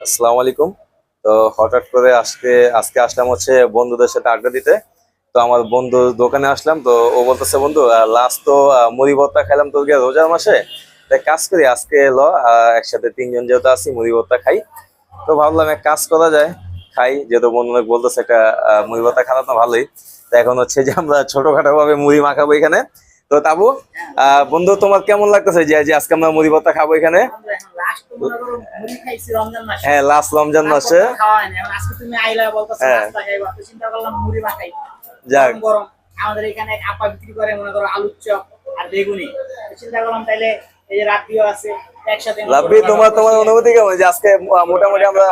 আসসালামু আলাইকুম। তো হঠাৎ করে আজকে আজকে আসলাম হচ্ছে বন্ধুদের সাথে আড্ডা দিতে। তো আমার বন্ধু দোকানে আসলাম, তো ও বলতেছে বন্ধু লাস্ট তো মুড়ি ভর্তা খাইলাম তোর গিয়ে রোজার মাসে, তাই কাজ করি আজকে এলো একসাথে তিনজন যেহেতু আছি মুড়ি ভর্তা খাই। তো ভাবলাম এক কাজ করা যায়, খাই যেহেতু বন্ধু অনেক বলতেছে একটা মুড়ি ভর্তা খাওয়া তো ভালোই। তো এখন হচ্ছে যে আমরা ছোটখাটো ভাবে মুড়ি মাখাবো এখানে। তো তাবু বন্ধু তোমার কেমন লাগতেছে যে যে আজকে আমরা মুড়ি ভর্তা খাবো এখানে? হ্যাঁ, লাস্ট রমজান মাসে। হ্যাঁ, যাক। আমাদের এখানে এক আপা বিক্রি করে মনে করো আলুর চপ আর বেগুনি। চিন্তা করলাম তাইলে এই যে রাত্রিও আছে একসাথে। লাভি, তোমার তোমার অনুভূতি কেমন যে আজকে মোটামুটি আমরা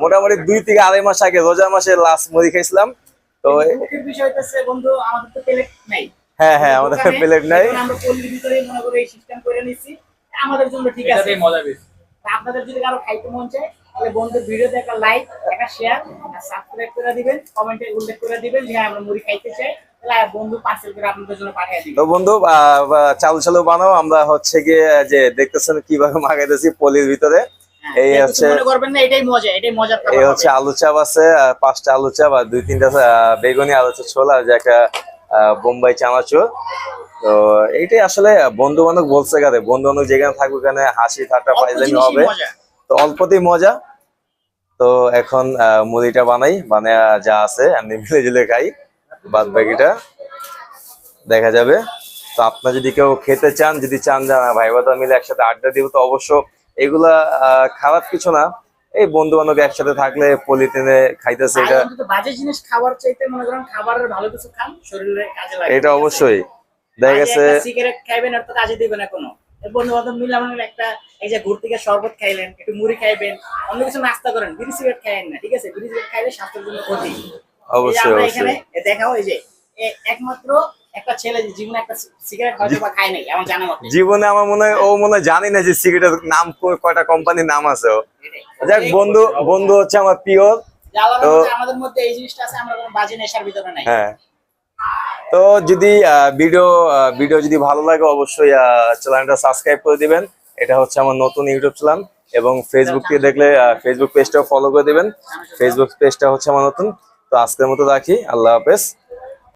মোটামুটি 2 থেকে 2.5 মাস আগে রোজার মাসে লাস্ট মুড়ি খাইছিলাম। তো মুখের বিষয় হচ্ছে বন্ধু আমাদের তো প্লেট নাই। হ্যাঁ হ্যাঁ, আমাদের প্লেট নাই। আমরা পল্লীর ভিতরেই মনে করো এই সিস্টেম করে নিচ্ছি, আমাদের জন্য ঠিক আছে, মজা বেশি। আপনাদের যদি কারো খাইতে মন চায় তাহলে বন্ধুর ভিডিওতে একটা লাইক, একটা শেয়ার আর সাবস্ক্রাইব করে দিবেন, কমেন্টে উল্লেখ করে দিবেন যে আমরা মুড়ি খাইতে চাই, তাহলে বন্ধু পার্সেল করে আপনাদের জন্য পাঠিয়ে দিবেন। তো বন্ধু চালু চালু বানাও, আমরা হচ্ছে গিয়ে যে দেখতেছেন কিভাবে মাখাইতেছি পলির ভিতরে। এই হচ্ছে মনে করবেন না, এটাই মজা, এটাই মজার খাবার। এই হচ্ছে আলু চাপ আছে, 5টা আলু চাপ আর 2-3টা বেগুনি, আর হচ্ছে ছোলা, যে একটা বোম্বাই চানাচুর। তো এইটাই আসলে বন্ধু বান্ধব বলছে কারে, বন্ধু বান্ধব যেখানে থাকবে ওখানে হাসি ঠাট্টা ফাইজলামি হবে। তো অল্পতেই মজা। তো এখন মুড়িটা বানাই, মানে যা আছে এমনি মিলে ঝিলে খাই, বাদ বাকিটা দেখা যাবে। তো আপনার যদি কেউ খেতে চান, যদি চান যে ভাই বাদা মিলে একসাথে আড্ডা দিব, তো অবশ্য এগুলা খারাপ কিছু না। এই বন্ধু বান্ধব একসাথে থাকলে পলিথিনে খাইতেছে, এটা বাজে জিনিস খাবার চাইতে মনে করেন খাবারের ভালো কিছু খান, শরীরে কাজে লাগে। এটা অবশ্যই দেখা গেছে। সিগারেট খাইবেন আর তো কাজে দিবে না কোনো। বন্ধু বান্ধব মিলে মানে একটা এই যে ঘুর থেকে শরবত খাইলেন, একটু মুড়ি খাইবেন, অন্য কিছু নাস্তা করেন, বিড়ি সিগারেট খাইলেন না, ঠিক আছে? বিড়ি সিগারেট খাইলে স্বাস্থ্যের জন্য ক্ষতি। অবশ্যই অবশ্যই দেখাও এই যে একমাত্র একটা ছেলে জীবনে একটা সিগারেট হয়তো বা খায় নাই আমার জানা মতে। জীবনে আমার মনে হয় ও মনে হয় জানি না যে সিগারেটের নাম কয়টা কোম্পানির নাম আছে। যাক, বন্ধু বন্ধু হচ্ছে আমার পিওর। তো আমাদের মধ্যে এই জিনিসটা আছে, আমরা কোনো বাজে নেশার ভিতরে নাই। হ্যাঁ, তো যদি ভিডিও যদি ভালো লাগে অবশ্যই চ্যানেলটা সাবস্ক্রাইব করে দিবেন। এটা হচ্ছে আমার নতুন ইউটিউব চ্যানেল, এবং ফেসবুক থেকে দেখলে ফেসবুক পেজটাও ফলো করে দিবেন। ফেসবুক পেজটা হচ্ছে আমার নতুন। তো আজকের মতো রাখি, আল্লাহ হাফেজ।